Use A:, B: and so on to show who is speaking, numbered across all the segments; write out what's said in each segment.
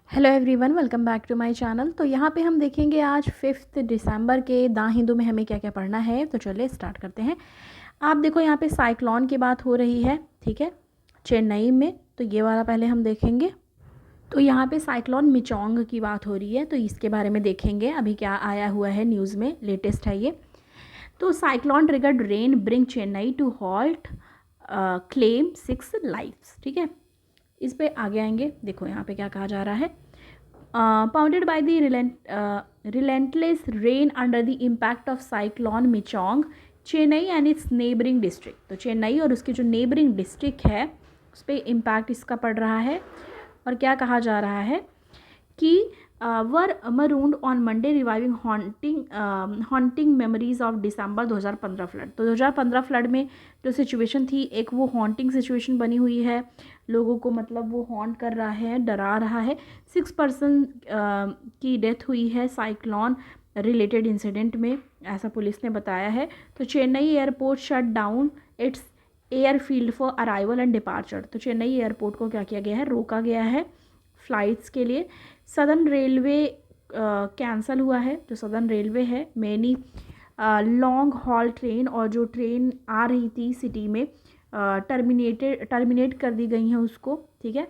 A: Hello everyone, welcome back to my channel. तो यहाँ पे हम देखेंगे आज 5 दिसंबर के द हिंदू में हमें क्या क्या पढ़ना है। तो चलिए स्टार्ट करते हैं। आप देखो यहाँ पे साइक्लोन की बात हो रही है, ठीक है, चेन्नई में। तो ये वाला पहले हम देखेंगे। तो यहाँ पे साइक्लोन मिचोंग की बात हो रही है, तो इसके बारे में देखेंगे अभी क्या आया हुआ है न्यूज़ में, लेटेस्ट है ये। तो cyclone triggered rain bring Chennai to halt, claim 6 lifes, ठीक है। इस पे आगे आएंगे। देखो यहाँ पे क्या कहा जा रहा है। Pounded by the relentless rain under the impact of cyclone Michong, Chennai and it's neighbouring district, तो चेन्नई और उसकी जो नेबरिंग डिस्ट्रिक्ट है उस पर इम्पैक्ट इसका पड़ रहा है। और क्या कहा जा रहा है कि were marooned on Monday reviving haunting memories of December 2015 flood. तो 2015 फ्लड में जो सिचुएशन थी, एक वो हॉन्टिंग सिचुएशन बनी हुई है, लोगों को मतलब वो हॉन्ट कर रहा है, डरा रहा है। 6 पर्सन की डेथ हुई है साइक्लोन रिलेटेड इंसिडेंट में, ऐसा पुलिस ने बताया है। तो Chennai airport shut down it's airfield for arrival and departure. तो चेन्नई एयरपोर्ट को क्या किया गया है, रोका गया है फ्लाइट्स के लिए। सदर्न रेलवे कैंसिल हुआ है, जो सदर्न रेलवे है, मैनी लॉन्ग हॉल ट्रेन और जो ट्रेन आ रही थी सिटी में टर्मिनेट कर दी गई हैं उसको, ठीक है,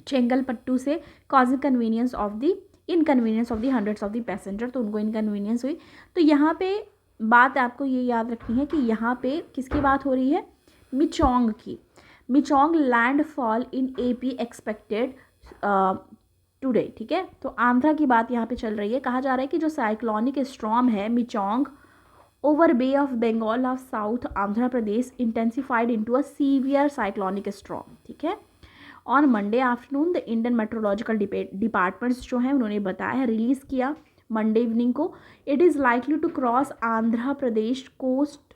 A: चेंगलपट्टू से, causing convenience of the inconvenience of the hundreds of the passenger. तो उनको इनकन्वीनियंस हुई। तो यहाँ पे बात आपको ये याद रखनी है कि यहाँ पे किसकी बात हो रही है, मिचोंग की। Michaung landfall in AP expected today, ठीक है। तो आंध्रा की बात यहाँ पे चल रही है। कहा जा रहा है कि जो साइक्लोनिक स्टॉर्म है Michaung over bay of Bengal of south Andhra Pradesh intensified into a severe cyclonic storm, ठीक है। On Monday afternoon the Indian meteorological departments जो हैं उन्होंने बताया, रिलीज़ किया मंडे इवनिंग को, it is likely to cross Andhra Pradesh coast,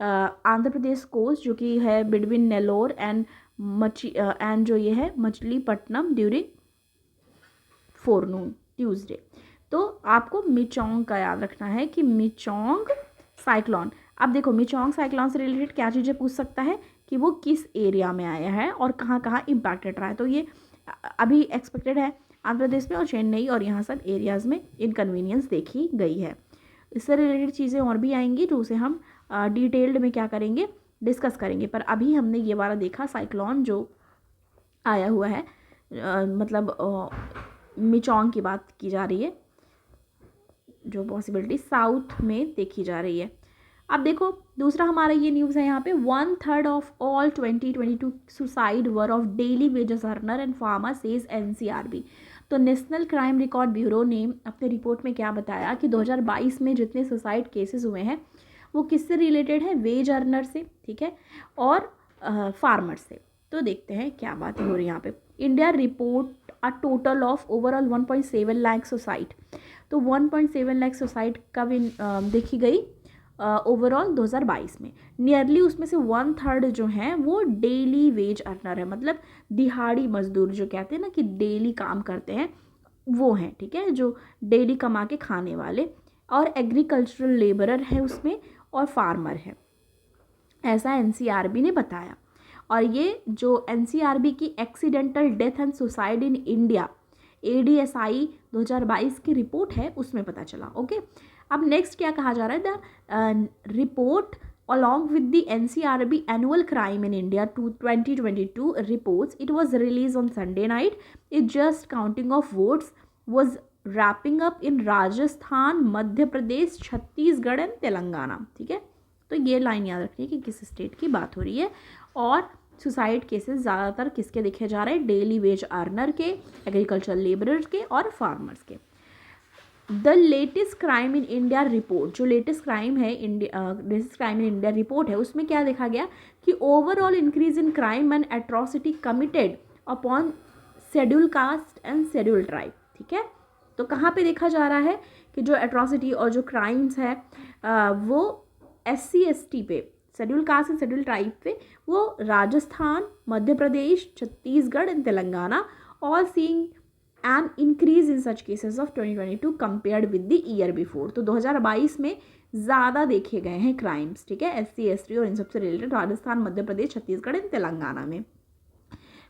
A: Andhra Pradesh coast जो कि है बिटवीन नेल्लोर एंड एंड जो ये है मछलीपट्टनम ड्यूरिंग फोरनून ट्यूसडे। तो आपको मिचोंग का याद रखना है कि मिचोंग साइक्लोन। अब देखो मिचोंग साइक्लोन से रिलेटेड क्या चीज़ें पूछ सकता है कि वो किस एरिया में आया है और कहाँ कहाँ इम्पैक्टेड रहा है। तो ये अभी एक्सपेक्टेड है आंध्र प्रदेश में और चेन्नई और यहाँ सब एरियाज़ में इनकन्वीनियंस देखी गई है। इससे रिलेटेड चीज़ें और भी आएंगी जो उसे हम डिटेल्ड में क्या करेंगे, डिस्कस करेंगे। पर अभी हमने ये वाला देखा साइक्लोन जो आया हुआ है, मतलब मिचोंग की बात की जा रही है, जो पॉसिबिलिटी साउथ में देखी जा रही है। अब देखो दूसरा हमारा ये न्यूज़ है यहाँ पे, 1/3 of all 2022 suicide were of daily wages earner and farmer says NCRB. तो नेशनल क्राइम रिकॉर्ड ब्यूरो ने अपने रिपोर्ट में क्या बताया कि 2022 में जितने सुसाइड केसेस हुए हैं वो किससे रिलेटेड है, वेज अर्नर से, ठीक है, और फार्मर से। तो देखते हैं क्या बात हो रही है यहाँ पे। India report a total of overall 1.7 lakh suicide. तो 1.7 लाख सुसाइड कब देखी गई ओवरऑल 2022 में। नियरली उसमें से 1/3 जो हैं वो डेली वेज अर्नर है, मतलब दिहाड़ी मजदूर जो कहते हैं ना कि डेली काम करते हैं, वो हैं, ठीक है, जो डेली कमा के खाने वाले, और एग्रीकल्चरल लेबरर है उसमें, और फार्मर है, ऐसा एनसीआरबी ने बताया। और ये जो एनसीआरबी की accidental death and suicide in India ADSI 2022 की रिपोर्ट है उसमें पता चला। ओके, अब नेक्स्ट क्या कहा जा रहा है, the report along with the NCRB annual crime in India to 2022 reports, it was released on Sunday night. It just counting of votes was wrapping up in Rajasthan, Madhya Pradesh, Chhattisgarh and Telangana, ठीक है। तो ये लाइन याद रखिए कि किस स्टेट की बात हो रही है। और सुसाइड केसेस ज़्यादातर किसके देखे जा रहे हैं, डेली वेज अर्नर के, एग्रीकल्चर लेबरर के और फार्मर्स के। The latest crime in India report, जो लेटेस्ट क्राइम है latest crime in India report है, उसमें क्या देखा गया कि overall increase in crime and atrocity committed upon schedule caste and schedule tribe, ठीक है। तो कहाँ पे देखा जा रहा है कि जो एट्रॉसिटी और जो क्राइम्स है वो SC ST पे, schedule caste and schedule tribe पे, वो Rajasthan, Madhya Pradesh, Chhattisgarh and Telangana, all seeing an increase in such cases of 2022 compared with the year before. तो 2022 में ज़्यादा देखे गए हैं क्राइम्स, ठीक है, SC ST और इन सबसे रिलेटेड राजस्थान, मध्य प्रदेश, छत्तीसगढ़ एंड तेलंगाना में।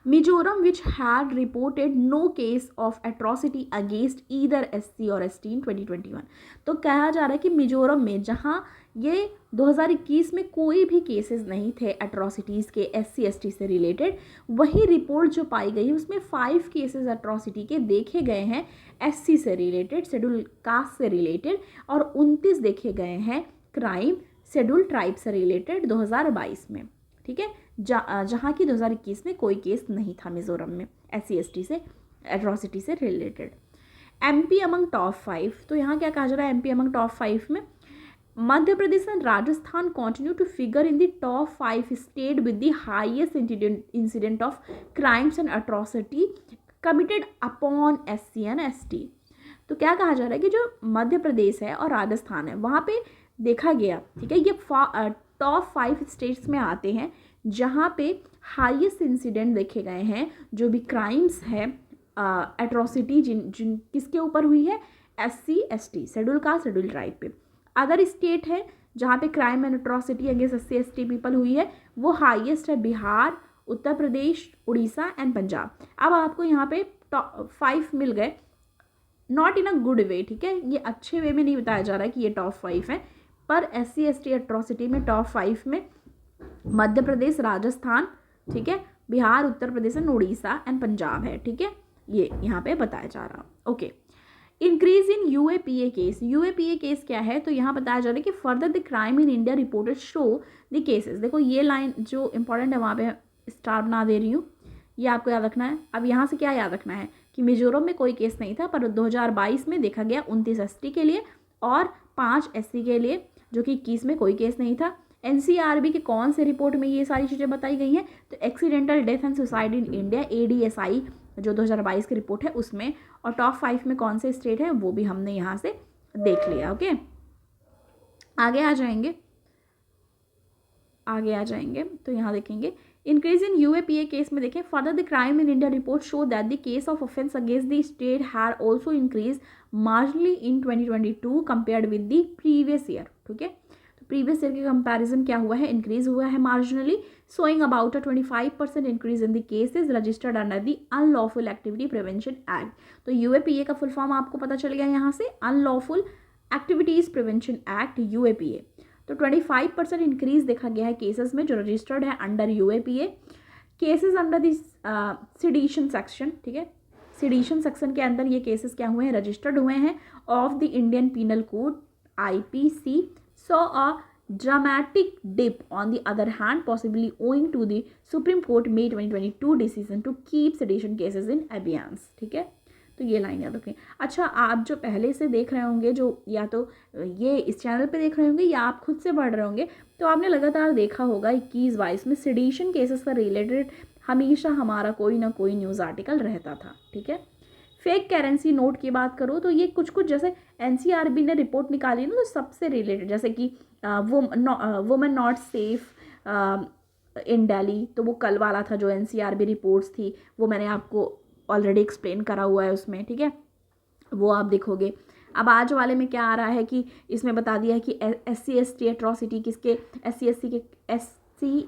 A: Mizoram which had reported no case of atrocity against either SC और ST इन 2021। तो कहा जा रहा है कि मिजोरम में जहाँ ये 2021 में कोई भी केसेस नहीं थे एट्रॉसिटीज़ के SC ST से रिलेटेड, वही रिपोर्ट जो पाई गई है उसमें 5 केसेस एट्रॉसिटी के देखे गए हैं SC से रिलेटेड, शेड्यूल कास्ट से रिलेटेड, और 29 देखे गए हैं क्राइम शेड्यूल ट्राइब से रिलेटेड 2022 में, ठीक है, जहाँ की 2021 में कोई केस नहीं था मिजोरम में SC ST से एट्रॉसिटी से रिलेटेड। MP अमंग टॉप 5, तो यहाँ क्या कहा जा रहा है MP अमंग टॉप 5 में Madhya Pradesh and Rajasthan continue to figure in the top 5 state with the highest incidence of crimes and atrocity committed upon SC and ST। तो क्या कहा जा रहा है कि जो मध्य प्रदेश है और राजस्थान है वहाँ पे देखा गया, ठीक है, ये टॉप 5 स्टेट्स में आते हैं जहाँ पे हाईएस्ट इंसिडेंट देखे गए हैं, जो भी क्राइम्स है एट्रॉसिटी जिन किसके ऊपर हुई है SC ST schedule caste schedule tribe पे। अदर स्टेट है जहाँ पे crime and atrocity against SC ST people हुई है वो हाईएस्ट है बिहार, उत्तर प्रदेश, उड़ीसा एंड पंजाब। अब आपको यहाँ पे टॉप 5 मिल गए, not in a good way, ठीक है, ये अच्छे वे में नहीं बताया जा रहा है कि ये टॉप 5 है, पर SC ST एट्रॉसिटी में टॉप 5 में मध्य प्रदेश, राजस्थान, ठीक है, बिहार, उत्तर प्रदेश एंड उड़ीसा एंड पंजाब है, ठीक है, ये यहाँ पे बताया जा रहा। Okay, increase in UAPA case. UAPA case क्या है, तो यहाँ बताया जा रहा है कि further the crime in India reported show the cases. देखो ये लाइन जो इंपॉर्टेंट है वहाँ पे स्टार बना दे रही हूँ, ये आपको याद रखना है। अब यहाँ से क्या याद रखना है कि मिजोरम में कोई केस नहीं था, पर 2022 में देखा गया 29 ST के लिए और 5 SC के लिए, जो कि 21 में कोई केस नहीं था। NCRB के कौन से रिपोर्ट में ये सारी चीज़ें बताई गई हैं, तो accidental death and suicide in India ADSI जो 2022 की रिपोर्ट है उसमें, और टॉप 5 में कौन से स्टेट है वो भी हमने यहाँ से देख लिया। ओके, आगे आ जाएंगे तो यहाँ देखेंगे इंक्रीज इन UAPA केस में देखें further the crime in India report show that the case of offence against the state had also increase marginally in 2022 compared with the previous year, ठीक है। तो प्रीवियस ईयर के comparison क्या हुआ है, increase हुआ है marginally, showing about a 25% increase in the cases registered under the Unlawful Activity Prevention Act। तो UAPA का फुल फॉर्म आपको पता चल गया यहाँ से, Unlawful Activities Prevention Act UAPA। तो 25% इंक्रीज देखा गया है केसेस में जो रजिस्टर्ड है under UAPA। Cases under the sedition section, ठीक है, सिडिशन सेक्शन के अंदर ये केसेस क्या हुए हैं, रजिस्टर्ड हुए हैं of the Indian penal code IPC saw a dramatic dip on the other hand, possibly owing to the Supreme Court May 2022 decision to keep sedition cases in abeyance, ठीक है। तो ये लाइन याद रखें। अच्छा, आप जो पहले से देख रहे होंगे, जो या तो ये इस चैनल पे देख रहे होंगे या आप खुद से पढ़ रहे होंगे, तो आपने लगातार देखा होगा 21-22 में सेडिशन केसेस से रिलेटेड हमेशा हमारा कोई ना कोई न्यूज़ आर्टिकल रहता था, ठीक है। फेक करेंसी नोट की बात करो तो ये कुछ जैसे NCRB ने रिपोर्ट निकाली ना, तो सबसे रिलेटेड, जैसे कि women not safe in Delhi, तो वो कल वाला था जो NCRB रिपोर्ट्स थी, वो मैंने आपको ऑलरेडी एक्सप्लेन करा हुआ है उसमें, ठीक है, वो आप देखोगे। अब आज वाले में क्या आ रहा है कि इसमें बता दिया है कि SC ST एट्रॉसिटी किसके, SC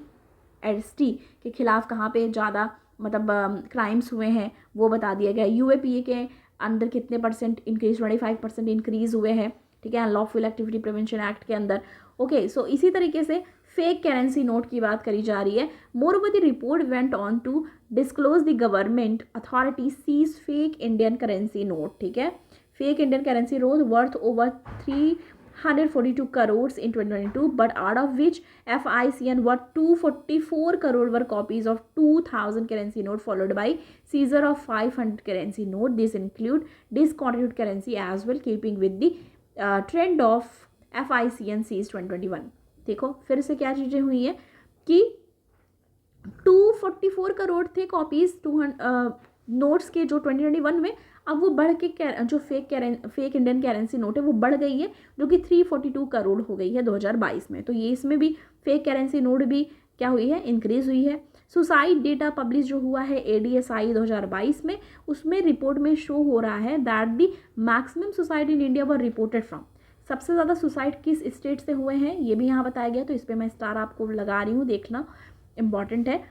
A: ST के खिलाफ कहाँ पे ज़्यादा मतलब क्राइम्स हुए हैं वो बता दिया गया। UAPA के अंदर कितने परसेंट इंक्रीज, 25% इंक्रीज हुए हैं, ठीक है, अनलॉफुल एक्टिविटी प्रिवेंशन एक्ट के अंदर। ओके, सो इसी तरीके से फेक करेंसी नोट की बात करी जा रही है। Moreover the report went on to disclose the government authority seize fake Indian currency note, ठीक है, fake Indian currency note worth over 342 crores in 2022, but out of which FICN worth 244 crore were copies of 2000 currency note, followed by seizure of 500 currency note. This include discontinued currency as well, keeping with the trend of FICN seized 2021। देखो फिर से क्या चीज़ें हुई हैं कि 244 करोड़ थे copies notes के जो 2021 में, अब वो बढ़ के जो फेक इंडियन करेंसी नोट है वो बढ़ गई है, जो कि 342 करोड़ हो गई है 2022 में। तो ये इसमें भी फेक करेंसी नोट भी क्या हुई है, इंक्रीज हुई है। सुसाइड डेटा पब्लिश जो हुआ है ADSI 2022 में, उसमें रिपोर्ट में शो हो रहा है that the maximum suicide in India were reported from, सबसे ज़्यादा सुसाइड किस स्टेट से हुए हैं ये भी यहाँ बताया गया। तो इस पर मैं स्टार आपको लगा रही हूँ, देखना इंपॉर्टेंट है।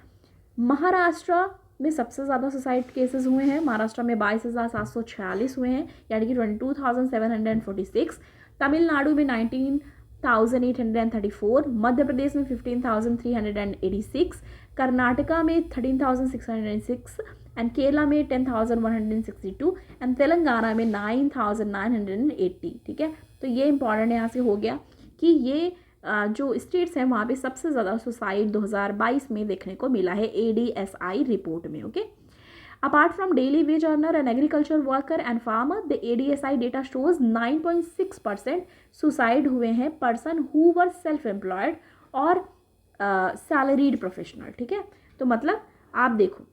A: महाराष्ट्र में सबसे ज़्यादा सुसाइड केसेस हुए हैं। महाराष्ट्र में 22,746 हुए हैं, यानी कि 22,746। तमिलनाडु में 19,834, मध्य प्रदेश में 15,386, कर्नाटका में 13,606 एंड केरला में 10,162 एंड तेलंगाना में 9,980। ठीक है, तो ये इंपॉर्टेंट यहाँ से हो गया कि ये जो स्टेट्स हैं वहाँ पे सबसे ज़्यादा सुसाइड 2022 में देखने को मिला है ADSI रिपोर्ट में। Okay, apart from daily wage earner and agriculture worker and farmer, the ADSI data shows 9.6% suicide हुए हैं person who were self employed और सैलरीड प्रोफेशनल। ठीक है, तो मतलब आप देखो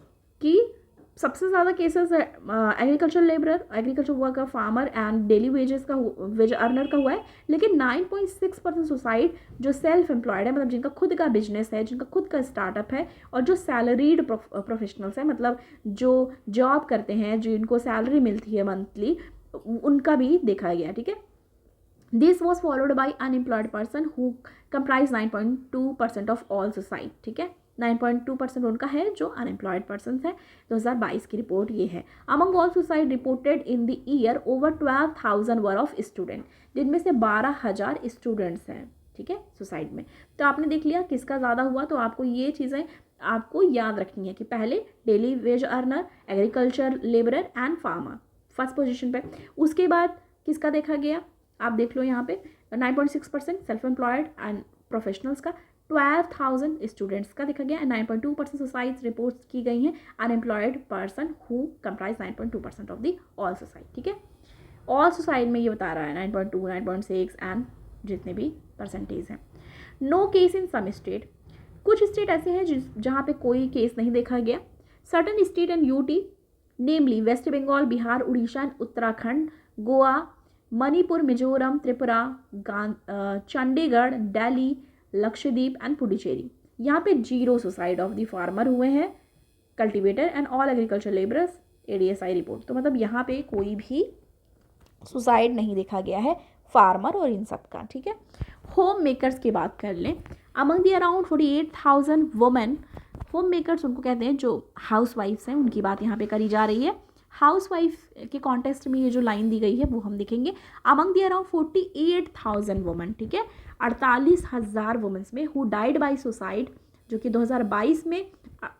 A: कि सबसे ज़्यादा cases agriculture labourer, agriculture worker, farmer and daily wages का वेज अर्नर का हुआ है, लेकिन 9.6% सुसाइड जो सेल्फ एम्प्लॉयड है, मतलब जिनका खुद का बिजनेस है, जिनका खुद का स्टार्टअप है, और जो सैलरीड प्रोफेशनल्स हैं, मतलब जो जॉब करते हैं, जिनको सैलरी मिलती है मंथली, उनका भी देखा गया। ठीक है, this was followed by unemployed person who comprise 9.2% of all suicide. ठीक है, 9.2% उनका है जो अनएम्प्लॉयड पर्सन है। 2022 की रिपोर्ट ये है। Among all suicide reported in the year over 12,000 were of student, जिनमें से 12,000 स्टूडेंट्स हैं। ठीक है, सुसाइड में। तो आपने देख लिया किसका ज़्यादा हुआ, तो आपको ये चीज़ें आपको याद रखनी है कि पहले daily wage earner, agriculture labourer and farmer first position पे, उसके बाद किसका देखा गया, आप देख लो यहाँ पे 9.6% सेल्फ एम्प्लॉयड एंड प्रोफेशनल्स का, 12,000 स्टूडेंट्स का देखा गया, 9.2% सुसाइड रिपोर्ट्स की गई हैं unemployed person who comprise 9.2% of the all suicide. ठीक है, ऑल सुसाइड में ये बता रहा है 9.2, 9.6 एंड जितने भी परसेंटेज हैं। No case in some state, कुछ स्टेट ऐसे हैं जहाँ पे कोई केस नहीं देखा गया। Certain state and UT namely West Bengal, Bihar, Orissa and Uttarakhand, Goa, Manipur, Mizoram, Tripura, Chandigarh, Delhi, Lakshadweep and Puducherry, यहाँ पे 0 सुसाइड ऑफ द फार्मर हुए हैं, cultivator and all agriculture labourers, ADSI report. तो मतलब यहाँ पे कोई भी सुसाइड नहीं देखा गया है फार्मर और इन सब का। ठीक है, होम मेकर्स की बात कर लें। Among the around 48,000 women, home makers उनको कहते हैं जो हाउस वाइफ्स हैं, उनकी बात यहाँ पे करी जा रही है। हाउस वाइफ के कॉन्टेक्स्ट में ये जो लाइन दी गई है वो हम देखेंगे। अमंग दी अराउंड 48,000 वुमेन, ठीक है, 48,000 वुमेन्स में हु डाइड बाय सुसाइड, जो कि 2022 में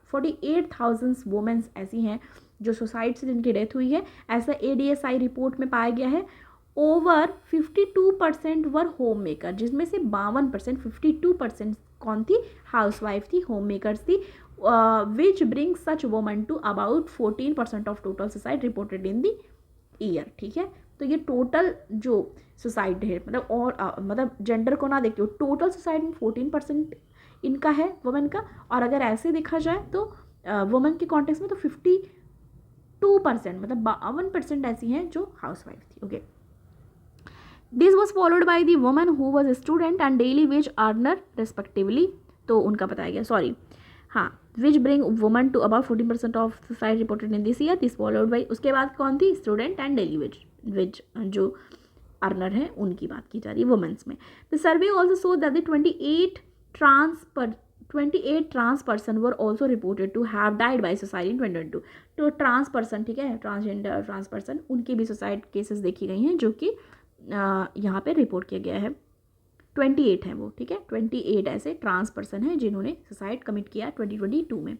A: 48,000 वुमेन्स ऐसी हैं जो सुसाइड से जिनकी डेथ हुई है, ऐसा ADSI रिपोर्ट में पाया गया है। ओवर 52% वर होम मेकर, जिसमें से 52%, 52% कौन थी, हाउस वाइफ थी, होम मेकर्स थी, which bring such woman to about 14% of total suicide reported in the year. ठीक है, तो ये टोटल जो सुसाइड है, मतलब और मतलब जेंडर को ना देखते हो, टोटल सुसाइड में 14% इनका है वुमेन का, और अगर ऐसे देखा जाए तो वुमेन के कॉन्टेक्स्ट में तो 52%, मतलब 52% ऐसी हैं जो हाउस वाइफ थी। Okay, this was followed by the woman who was student and daily wage earner respectively, तो उनका बताया गया, सॉरी हाँ, which bring woman to about 14% of suicide reported in this year, this followed by, उसके बाद कौन थी, स्टूडेंट एंड डेली वेज जो अर्नर है उनकी बात की जा रही है वुमेन्स में। The survey also show that the 28 trans person were also reported to have died by suicide in 2022। तो ट्रांस पर्सन, ठीक है, ट्रांसजेंडर ट्रांस पर्सन, उनकी भी सुसाइड केसेस देखी गई हैं जो कि यहाँ पे रिपोर्ट किया गया है। 28 है वो, ठीक है, 28 ऐसे ट्रांस पर्सन हैं जिन्होंने सुसाइड कमिट किया 2022 में।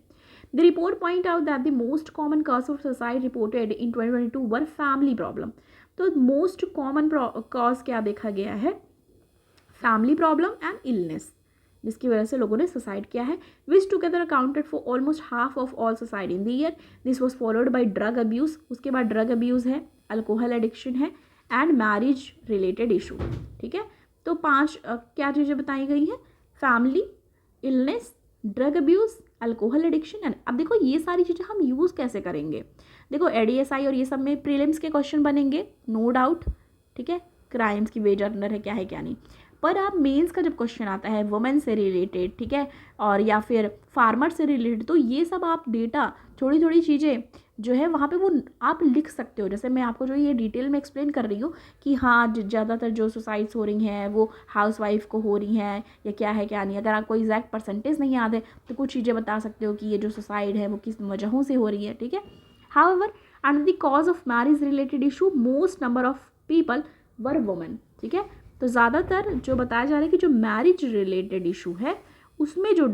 A: The report point out that the most common cause of suicide reported in 2022 were family problem. तो मोस्ट कॉमन कॉज क्या देखा गया है, फैमिली प्रॉब्लम एंड इलनेस, जिसकी वजह से लोगों ने सुसाइड किया है, which together accounted for almost half of all suicide in the year. This was followed by drug abuse, उसके बाद ड्रग अब्यूज़ है, अल्कोहल एडिक्शन है एंड मैरिज रिलेटेड इशू। ठीक है, तो 5 क्या चीज़ें बताई गई हैं, family, illness, drug abuse, alcohol addiction and. अब देखो ये सारी चीज़ें हम यूज़ कैसे करेंगे, देखो ADSI और ये सब में प्रीलिम्स के क्वेश्चन बनेंगे नो डाउट, ठीक है, क्राइम्स की वेज अर्नर है क्या है क्या नहीं, पर आप मेंस का जब क्वेश्चन आता है वुमेन से रिलेटेड, ठीक है, और या फिर फार्मर से रिलेटेड, तो ये सब आप डेटा थोड़ी थोड़ी चीज़ें जो है वहाँ पे वो आप लिख सकते हो। जैसे मैं आपको जो ये डिटेल में एक्सप्लेन कर रही हूँ कि हाँ ज़्यादातर जो सुसाइड्स हो रही हैं वो हाउसवाइफ को हो रही हैं या क्या है क्या नहीं। अगर आपको एग्जैक्ट परसेंटेज नहीं याद है तो कुछ चीज़ें बता सकते हो कि ये जो सुसाइड है वो किस वजहों से हो रही है, ठीक है। However under the cause of marriage related issue most number of people were women, ठीक है। तो ज़्यादातर जो बताया जा रहा है कि जो मैरिज रिलेटेड इशू है उसमें जो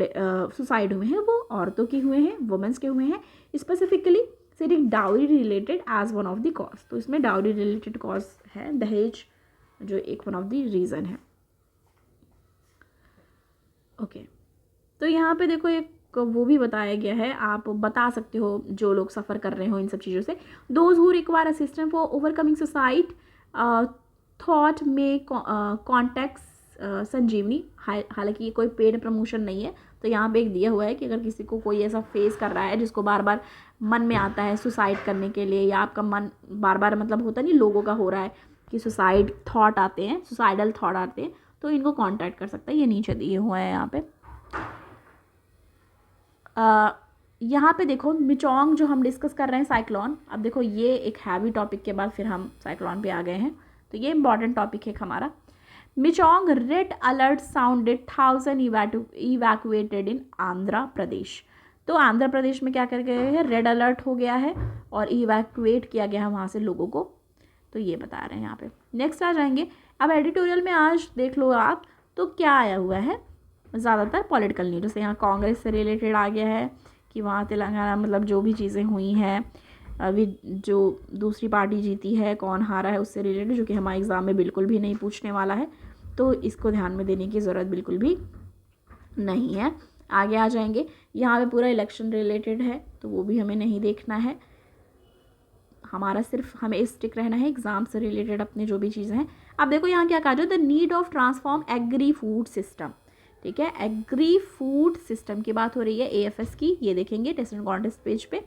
A: सुसाइड हुए हैं वो औरतों के हुए हैं, वुमेन्स के हुए हैं। Specifically setting dowry related as one of the cause, तो इसमें डाउरी रिलेटेड कॉज है दहेज जो एक वन ऑफ द रीज़न है। ओके तो यहाँ पे देखो एक वो भी बताया गया है, आप बता सकते हो जो लोग सफ़र कर रहे हो इन सब चीज़ों से। Those who require assistance for overcoming suicide thought में कॉन्टैक्ट संजीवनी। हालांकि ये कोई पेड प्रमोशन नहीं है, तो यहाँ पे एक दिया हुआ है कि अगर किसी को कोई ऐसा फेस कर रहा है जिसको बार बार मन में आता है सुसाइड करने के लिए, या आपका मन बार बार मतलब होता नहीं लोगों का हो रहा है कि सुसाइड थॉट आते हैं, सुसाइडल थॉट आते हैं, तो इनको कॉन्टैक्ट कर सकता है। ये नीचे दिए हुए हैं यहाँ पे। यहाँ पे देखो मिचोंग जो हम डिस्कस कर रहे हैं साइक्लोन। अब देखो ये एक हैवी टॉपिक के बाद फिर हम साइक्लोन पे आ गए हैं, तो ये इंपॉर्टेंट टॉपिक है हमारा। Michaung red alert sounded 1000 evacuated in Andhra Pradesh. तो आंध्र प्रदेश में क्या कर गए हैं, रेड अलर्ट हो गया है और इवैक्यूएट किया गया है वहाँ से लोगों को, तो ये बता रहे हैं यहाँ पे। नेक्स्ट आ जाएंगे, अब एडिटोरियल में आज देख लो आप तो क्या आया हुआ है, ज़्यादातर पॉलिटिकल न्यूज़। जैसे यहाँ कांग्रेस से रिलेटेड आ गया है कि वहाँ तेलंगाना मतलब जो भी चीज़ें हुई हैं, अभी जो दूसरी पार्टी जीती है, कौन हारा है, उससे रिलेटेड, जो कि हमारे एग्ज़ाम में बिल्कुल भी नहीं पूछने वाला है, तो इसको ध्यान में देने की ज़रूरत बिल्कुल भी नहीं है। आगे आ जाएंगे, यहाँ पे पूरा इलेक्शन रिलेटेड है तो वो भी हमें नहीं देखना है, हमारा सिर्फ हमें स्टिक रहना है एग्जाम से रिलेटेड अपने जो भी चीज़ें हैं। अब देखो यहाँ क्या कहा जाए, the need of transform agri food system, ठीक है। एग्री फूड सिस्टम की बात हो रही है, AFS की, ये देखेंगे टेस्ट एंड कॉन्टेस्ट पेज पे,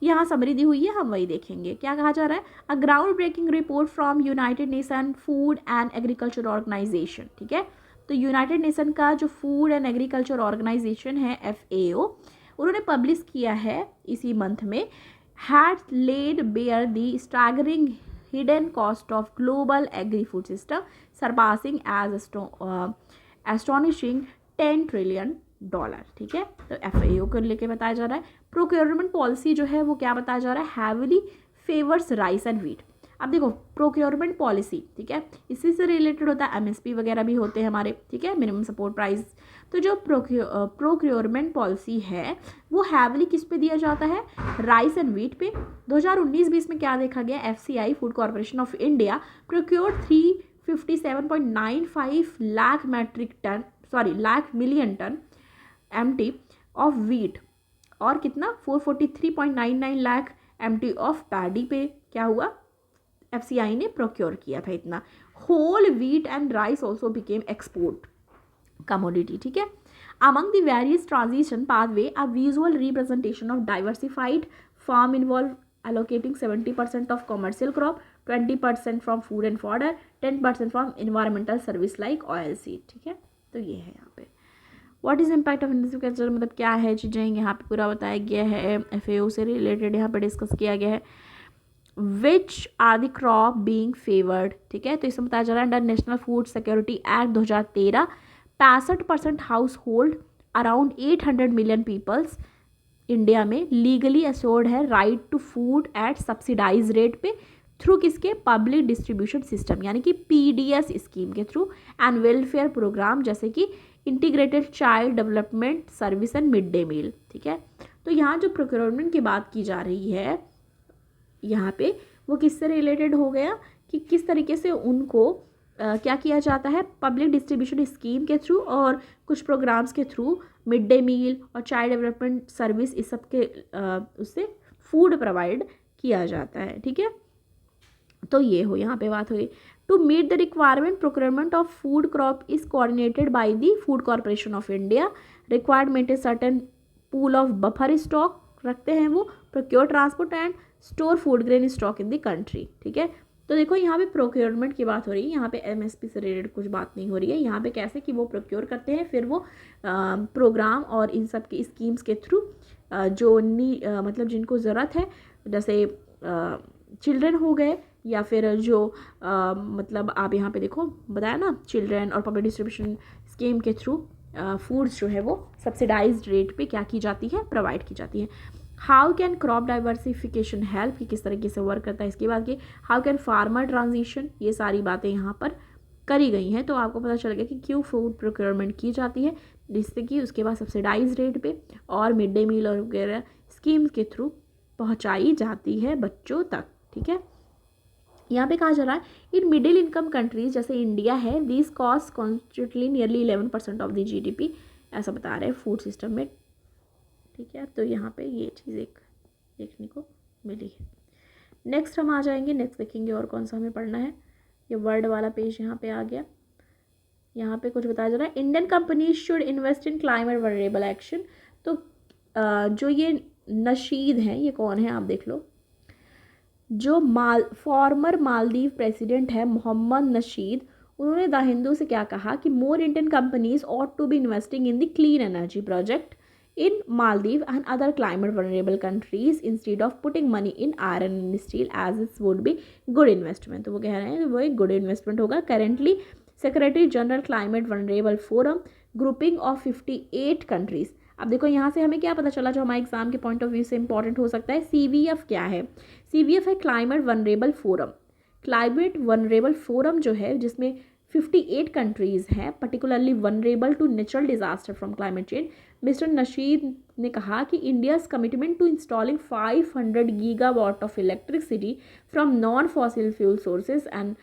A: यहाँ समरी दी हुई है, हम वही देखेंगे। क्या कहा जा रहा है, a ground breaking report from united nation food and agriculture organisation, ठीक है। तो यूनाइटेड नेशन का जो फूड एंड एग्रीकल्चर ऑर्गेनाइजेशन है FAO, उन्होंने पब्लिश किया है इसी मंथ में, had laid bare the staggering hidden cost of global agri-food system surpassing as astonishing $10 trillion, ठीक है। तो FAO को लेके बताया जा रहा है। प्रोक्योरमेंट पॉलिसी जो है वो क्या बताया जा रहा है, heavily favours rice and wheat. अब देखो प्रोक्योरमेंट पॉलिसी, ठीक है, इसी से रिलेटेड होता है, MSP वगैरह भी होते हैं हमारे, ठीक है, मिनिमम सपोर्ट प्राइस। तो जो प्रोक्योरमेंट पॉलिसी है वो हैवली किस पे दिया जाता है, राइस एंड व्हीट पे। 2019-20 में क्या देखा गया, FCI Food Corporation of India procured 357.95 lakh million tonne MT of wheat और कितना 443.99 लाख MT ऑफ पैडी पे क्या हुआ, FCI ने प्रोक्योर किया था इतना। Whole wheat and rice also became export commodity, ठीक है। Among the various transition pathway, a visual representation of diversified farm involve allocating 70% of commercial crop, 20% from food and fodder, 10% from environmental service like oil seed, ठीक है। तो ये है यहाँ पे what is impact of intensive culture, मतलब क्या है चीज़ें यहाँ पे पूरा बताया गया है, FAO से रिलेटेड यहाँ पे डिस्कस किया गया है। Which are the crop being favoured, ठीक है। तो इसमें बताया जा रहा है under National Food Security Act 2013 65% household around 800 million peoples India में लीगली अश्योर्ड है right to food at subsidise rate पे थ्रू किसके, पब्लिक डिस्ट्रीब्यूशन सिस्टम यानी कि PDS स्कीम के थ्रू, एंड वेलफेयर प्रोग्राम जैसे कि Integrated Child Development Service and mid day meal, ठीक है। तो यहाँ जो प्रोक्योरमेंट की बात की जा रही है यहाँ पे वो किससे रिलेटेड हो गया कि किस तरीके से उनको क्या किया जाता है, पब्लिक डिस्ट्रीब्यूशन स्कीम के थ्रू और कुछ प्रोग्राम्स के थ्रू मिड डे मील और चाइल्ड डेवलपमेंट सर्विस इस सब के उससे फूड प्रोवाइड किया जाता है, ठीक है। तो ये हो यहाँ पे बात हुई। To meet the requirement procurement of food crop is coordinated by the Food Corporation of India, required maintain certain pool of buffer stock रखते हैं वो, procure transport and store food grain stock in the country, ठीक है। तो देखो यहाँ पे procurement की बात हो रही है, यहाँ पे MSP से रिलेटेड कुछ बात नहीं हो रही है, यहाँ पे कैसे कि वो प्रोक्योर करते हैं फिर वो प्रोग्राम और इन सब की स्कीम्स के थ्रू जो मतलब जिनको ज़रूरत है जैसे चिल्ड्रन हो गए, या फिर जो मतलब आप यहाँ पे देखो बताया ना, चिल्ड्रन और पब्लिक डिस्ट्रीब्यूशन स्कीम के थ्रू फूड्स जो है वो सब्सिडाइज्ड रेट पे क्या की जाती है, प्रोवाइड की जाती है। How can crop diversification help, कि किस तरीके से वर्क करता है इसके बाद, कि हाउ कैन फार्मर ट्रांजिशन, ये सारी बातें यहाँ पर करी गई हैं। तो आपको पता चल गया कि क्यों फूड प्रोक्योरमेंट की जाती है, जिससे कि उसके बाद सब्सिडाइज रेट पे और मिड डे मील और वगैरह स्कीम्स के थ्रू पहुँचाई जाती है बच्चों तक। ठीक है, यहाँ पे कहा जा रहा है इन मिडिल इनकम कंट्रीज जैसे इंडिया है, these cost constitute nearly 11% of the GDP, ऐसा बता रहे हैं फूड सिस्टम में। ठीक है, तो यहाँ पे ये चीज़ एक देखने को मिली है। नेक्स्ट हम आ जाएंगे, नेक्स्ट देखेंगे और कौन सा हमें पढ़ना है। ये वर्ड वाला पेज यहाँ पे आ गया। यहाँ पे कुछ बताया जा रहा है, Indian companies should invest in climate vulnerable action. तो जो ये नशीद हैं, ये कौन है आप देख लो, जो फॉर्मर मालदीव प्रेसिडेंट है मोहम्मद नशीद, उन्होंने द हिंदू से क्या कहा कि more Indian companies ought to be investing in the clean energy project in Maldives and other climate vulnerable countries instead of putting money in iron and steel as it would be good investment। तो वो कह रहे हैं कि वो एक good investment होगा। Currently secretary general climate Vulnerable forum grouping of 58 countries. अब देखो यहाँ से हमें क्या पता चला जो हमारे एग्जाम के पॉइंट ऑफ व्यू से इंपॉर्टेंट हो सकता है। CVF क्या है? CVF है Climate Vulnerable Forum. Climate Vulnerable Forum जो है जिसमें 58 कंट्रीज़ हैं particularly vulnerable to natural disaster from climate change. Mister Nasheed ने कहा कि India's commitment to installing 500 gigawatt of electricity from non fossil fuel sources and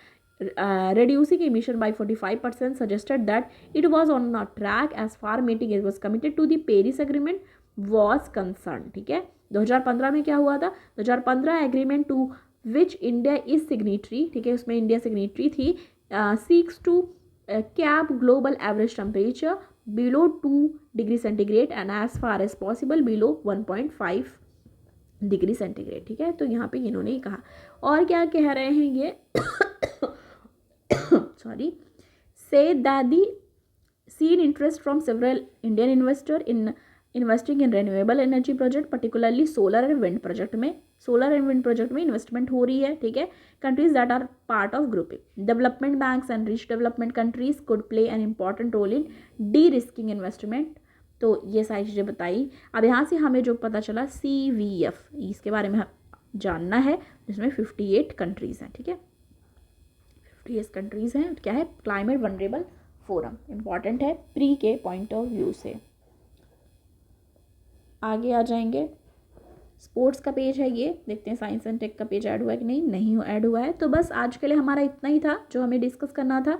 A: reducing emission by 45% suggested that it was on a track as far meeting it was committed to the Paris agreement was concerned। ठीक है, 2015 में क्या हुआ था? 2015 agreement to which India is signatory, ठीक है, उसमें India signatory थी, seeks to cap global average temperature below 2 degree centigrade and as far as possible below 1.5 degree centigrade. ठीक है, तो यहाँ पे इन्होंने ही कहा। और क्या कह रहे हैं ये sorry, say that the seen interest from several Indian investor in investing in renewable energy project particularly solar and wind project में, सोलर एंड विंड प्रोजेक्ट में इन्वेस्टमेंट हो रही है। ठीक है, countries that are part of grouping development banks and rich development countries could play an important role in derisking investment. तो ये सारी चीज़ें बताई। अब यहाँ से हमें जो पता चला CVF, इसके बारे में जानना है, जिसमें 58 कंट्रीज़ हैं। ठीक है, 58 कंट्रीज़ हैं। क्या है? क्लाइमेट वनरेबल फोरम इंपॉर्टेंट है प्री के पॉइंट ऑफ व्यू से। आगे आ जाएंगे, स्पोर्ट्स का पेज है ये, देखते हैं साइंस एंड टेक का पेज ऐड हुआ है कि नहीं, नहीं ऐड हुआ है। तो बस आज के लिए हमारा इतना ही था जो हमें डिस्कस करना था।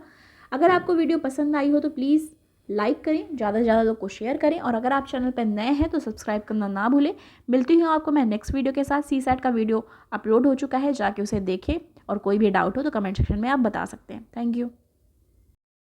A: अगर आपको वीडियो पसंद आई हो तो प्लीज़ लाइक करें, ज़्यादा से ज़्यादा लोग को शेयर करें, और अगर आप चैनल पर नए हैं तो सब्सक्राइब करना ना भूलें। मिलती हूँ आपको मैं नेक्स्ट वीडियो के साथ। CSAT का वीडियो अपलोड हो चुका है, जाके उसे देखें, और कोई भी डाउट हो तो कमेंट सेक्शन में आप बता सकते हैं। Thank you.